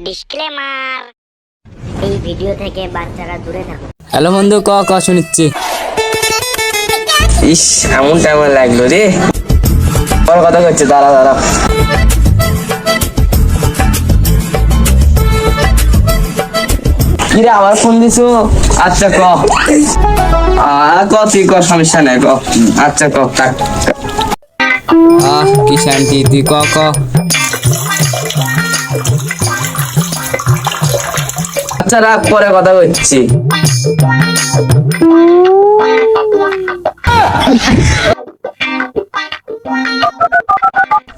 Disclaimer, এই video থেকে বাচ্চারা দূরে থাকুন। হ্যালো বন্ধু, ক ক শুনিচ্ছি। ইস, এমন টাইম লাগলো রে। বড় কথা করছে, দাঁড়া দাঁড়া। কিরে আবার ফোন দিছো? আচ্ছা ক তুই ক, সমস্যা নাই ক। আচ্ছা ক কাট। কি শান্তি, তুই ক ক। আচ্ছা রাখ, পরে কথা বলছি।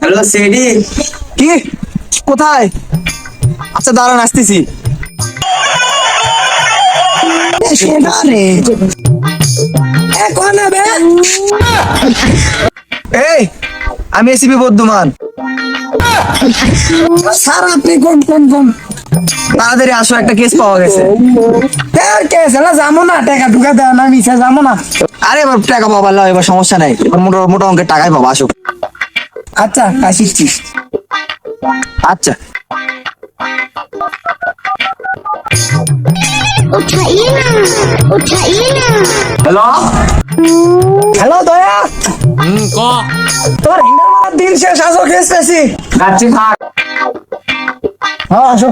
হ্যালো সেডি। কি কোথায়? আচ্ছা দাঁড়ান, আসতেছি। এই আমি এসিপি বর্ধমান। স্যার আপনি কোন কোন কোন তাড়াতাড়ি আসো, একটা কেস পাওয়া গেছে। কেস না, যাবো না, টাকা ঢুকা দেওয়া না, মিশা যাবো না। আরে এবার টাকা পাবা, এবার সমস্যা নাই, এবার মোটা মোটা অঙ্কের টাকাই পাবা, আসো। আচ্ছা আসিচ্ছি। আচ্ছা হ্যালো হ্যালো দয়া, ক। তোমার হিন্দার মারার দিন শেষ, আসো কেস পেয়েছি। যাচ্ছি, থাক। হ্যাঁ আসো।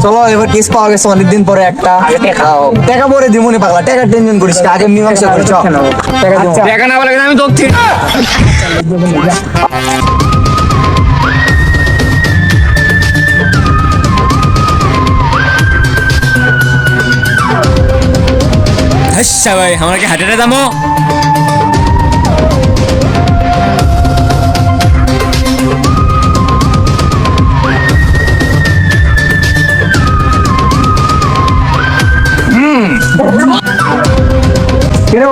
চলো এবার কেস পাওয়া গেছে অনেকদিন পরে একটা। টাকা পরে দিমুনি পাগলা, টাকা টেনশন করিস না, আগে মীমাংসা করি। টাকা দিমু। টাকা না বলে আমি তো আচ্ছা ভাই, আমরা কি হাটেটা দামো?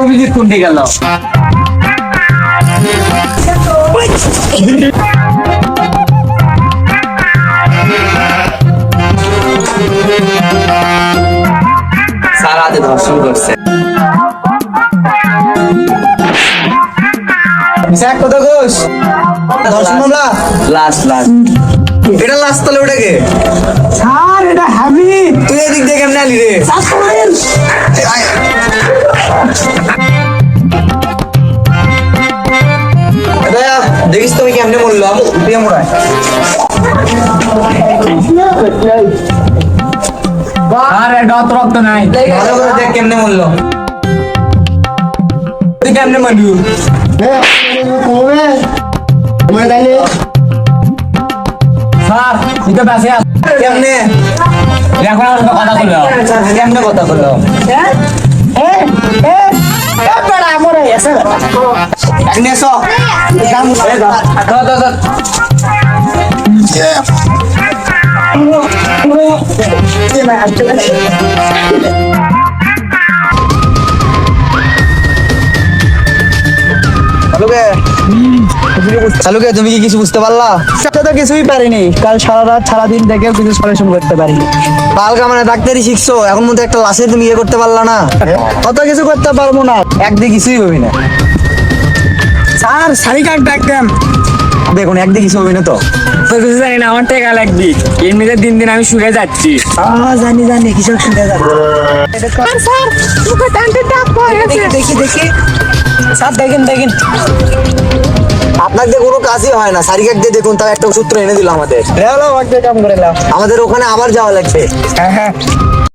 অভিজিৎ কোনটি গেল? সারাতে ধর্ষণ করছে। কত ঘোষ দর্শন মামলা লাস্ট এটা লাস্ট, তাহলে ওটাকে স্যার এটা হাবি। তুই এদিক দিয়ে কেমনে আলি রে? দেখিস তুমি কেমনে মরলাম, তুই মরায় আরে রক্ত নাই। ভালো করে দেখ কেমনে মরলো, তুই কেমনে মরলু? স্যার এটা বাসে কেমনে এখন আর কথা বললো। কেমনে কথা বললো? কেমনে এসো? চালুকে তুমি কি কিছু বুঝতে পারলা? তো কিছুই পারিনি, কাল সারা রাত সারাদিন দেখেও কিছু সলিউশন করতে পারিনি। কালকে মানে ডাক্তারি শিখছো, এখন মধ্যে একটা লাশে তুমি ইয়ে করতে পারলা না? কত কিছু করতে পারবো না, একদিকে কিছুই হবি না। স্যার সারিকার ডাক্তার দেখুন, একদিকে কিছু হবি না তো। কিছু জানি না, আমার টাকা লাগবে। এমনিতে দিন দিন আমি শুয়ে যাচ্ছি। জানি জানি কিছু শুনে যাবে। দেখি দেখি স্যার, দেখেন দেখেন, আপনার দিয়ে কোনো কাজই হয় না। সারিকার দিয়ে দেখুন, তার একটা সূত্র এনে দিল আমাদের। আমাদের ওখানে আবার যাওয়া লাগবে। হ্যাঁ।